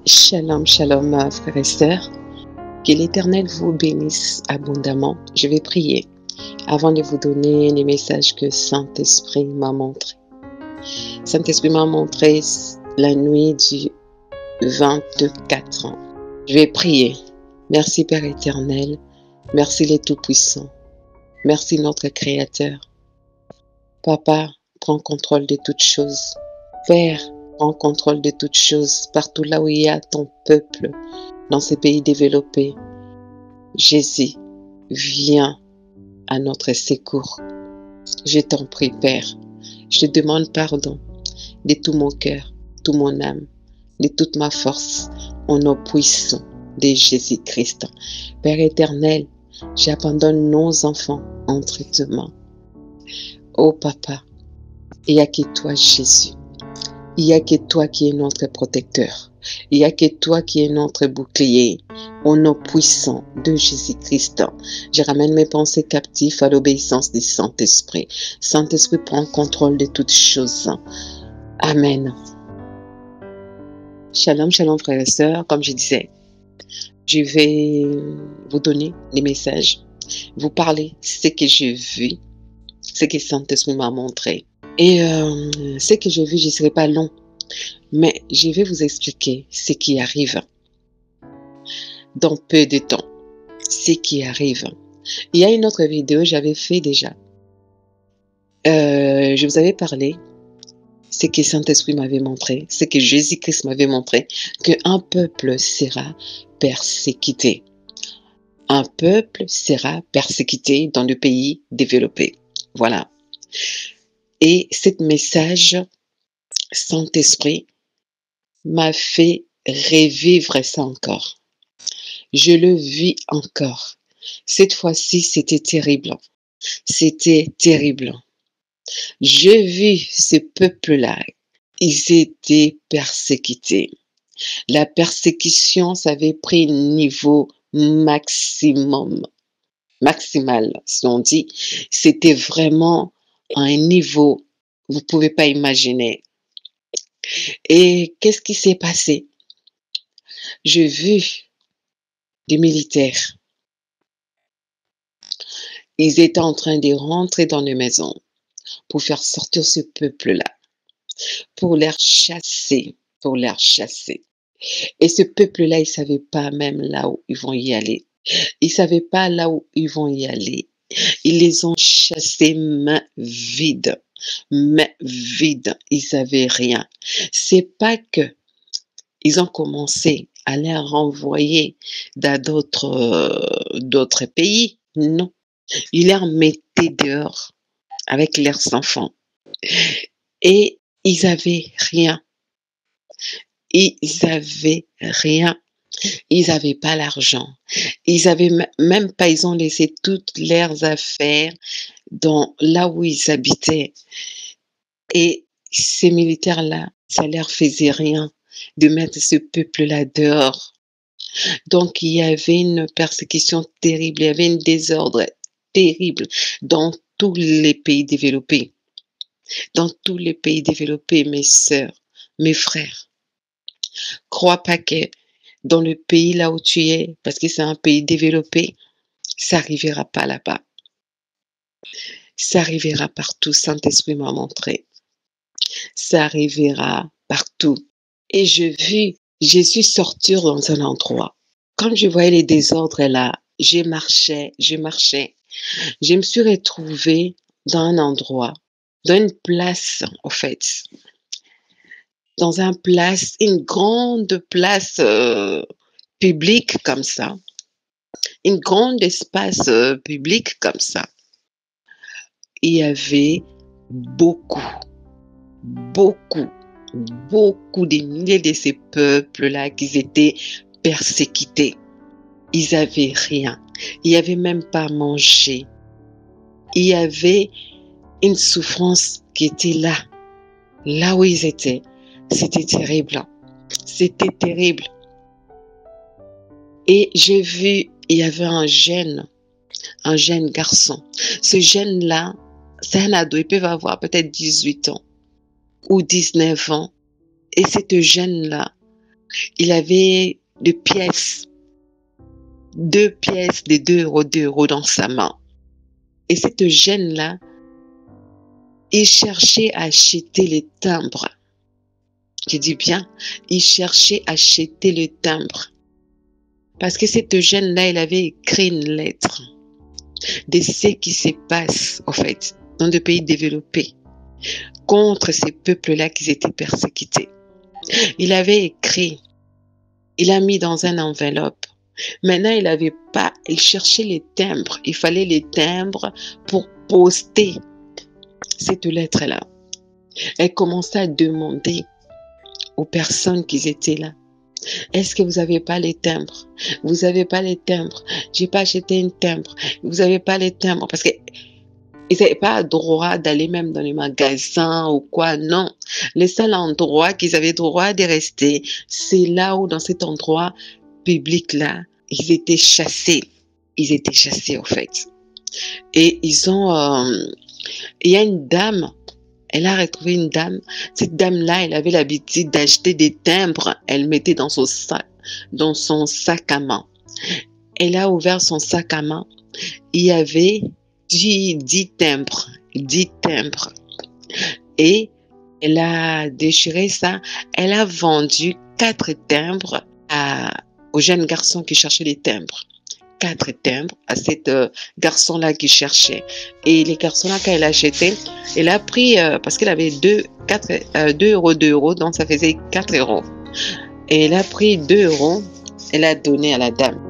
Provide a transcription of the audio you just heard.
Shalom, shalom, frères et sœurs. Que l'Éternel vous bénisse abondamment. Je vais prier avant de vous donner les messages que Saint-Esprit m'a montrés. Saint-Esprit m'a montré la nuit du 24 ans. Je vais prier. Merci Père éternel. Merci les Tout-Puissants. Merci notre Créateur. Papa, prends contrôle de toutes choses. Père, prends contrôle de toutes choses partout là où il y a ton peuple dans ces pays développés. Jésus, viens à notre secours. Je t'en prie, Père. Je te demande pardon de tout mon cœur, toute mon âme, de toute ma force, au nom puissant de Jésus-Christ. Père éternel, j'abandonne nos enfants entre tes mains. Oh Papa, il n'y a que toi, Jésus. Il n'y a que toi qui es notre protecteur. Il n'y a que toi qui es notre bouclier. Au nom puissant de Jésus-Christ, je ramène mes pensées captives à l'obéissance du Saint-Esprit. Saint-Esprit prend contrôle de toutes choses. Amen. Shalom, shalom frères et sœurs. Comme je disais, je vais vous donner des messages, vous parler ce que j'ai vu, ce que Saint-Esprit m'a montré. Et ce que j'ai vu, je ne serai pas long, mais je vais vous expliquer ce qui arrive dans peu de temps. Ce qui arrive. Il y a une autre vidéo que j'avais fait déjà. Je vous avais parlé ce que Saint-Esprit m'avait montré, ce que Jésus-Christ m'avait montré, qu'un peuple sera persécuté. Un peuple sera persécuté dans le pays développé. Voilà. Et ce message, Saint-Esprit, m'a fait revivre ça encore. Je le vis encore. Cette fois-ci, c'était terrible. C'était terrible. J'ai vu ce peuple-là. Ils étaient persécutés. La persécution, ça avait pris niveau maximal, si on dit. C'était vraiment un niveau, vous ne pouvez pas imaginer. Et qu'est-ce qui s'est passé? J'ai vu des militaires. Ils étaient en train de rentrer dans les maisons pour faire sortir ce peuple-là, pour les chasser, Et ce peuple-là, ils ne savaient pas même là où ils vont y aller. Ils ne savaient pas là où ils vont y aller. Ils les ont chassés main vide. Ils n'avaient rien. C'est pas que ils ont commencé à les renvoyer dans d'autres pays. Non. Ils les mettaient dehors avec leurs enfants. Et ils n'avaient rien. Ils n'avaient pas l'argent. Ils avaient même pas, ils ont laissé toutes leurs affaires là où ils habitaient. Et ces militaires-là, ça leur faisait rien de mettre ce peuple-là dehors. Donc, il y avait une persécution terrible, il y avait un désordre terrible dans tous les pays développés. Dans tous les pays développés, mes sœurs, mes frères. Crois pas que dans le pays là où tu es, parce que c'est un pays développé, ça n'arrivera pas là-bas. Ça arrivera partout, Saint-Esprit m'a montré. Ça arrivera partout. Et je suis sortie dans un endroit. Quand je voyais les désordres là, je marchais. Je me suis retrouvée dans un endroit, dans une place en fait. Une grande place publique comme ça. Un grand espace public comme ça. Il y avait beaucoup de milliers de ces peuples-là qui étaient persécutés. Ils n'avaient rien. Il n'y avait même pas à manger. Il y avait une souffrance qui était là où ils étaient. C'était terrible. C'était terrible. Et j'ai vu, il y avait un jeune garçon. Ce jeune-là, c'est un ado, il peut avoir peut-être 18 ans ou 19 ans. Et ce jeune-là, Il avait deux pièces de 2 euros dans sa main. Et cette jeune-là, il cherchait à acheter les timbres. Je dis bien, il cherchait à acheter le timbre. Parce que cette jeune-là, elle avait écrit une lettre de ce qui se passe, en fait, dans des pays développés, contre ces peuples-là qui étaient persécutés. Il avait écrit, il a mis dans une enveloppe. Maintenant, il cherchait les timbres. Il fallait les timbres pour poster cette lettre-là. Elle commençait à demander aux personnes qui étaient là. Est-ce que vous n'avez pas les timbres? Vous n'avez pas les timbres? J'ai pas acheté un timbre. Vous n'avez pas les timbres? Parce que ils n'avaient pas le droit d'aller même dans les magasins ou quoi, non. Le seul endroit qu'ils avaient le droit de rester, c'est là où, dans cet endroit public-là, ils étaient chassés. Ils étaient chassés, en fait. Et il y a une dame, elle a retrouvé une dame. Cette dame-là, elle avait l'habitude d'acheter des timbres. Elle mettait dans son sac à main. Elle a ouvert son sac à main. Il y avait 10 timbres. 10 timbres. Et elle a déchiré ça. Elle a vendu 4 timbres au jeune garçon qui cherchait les timbres. 4 timbres à cet garçon-là qui cherchait. Et les garçons-là, quand elle a acheté, elle a pris, parce qu'elle avait 2 euros, donc ça faisait 4 euros. Et elle a pris 2 euros, elle a donné à la dame.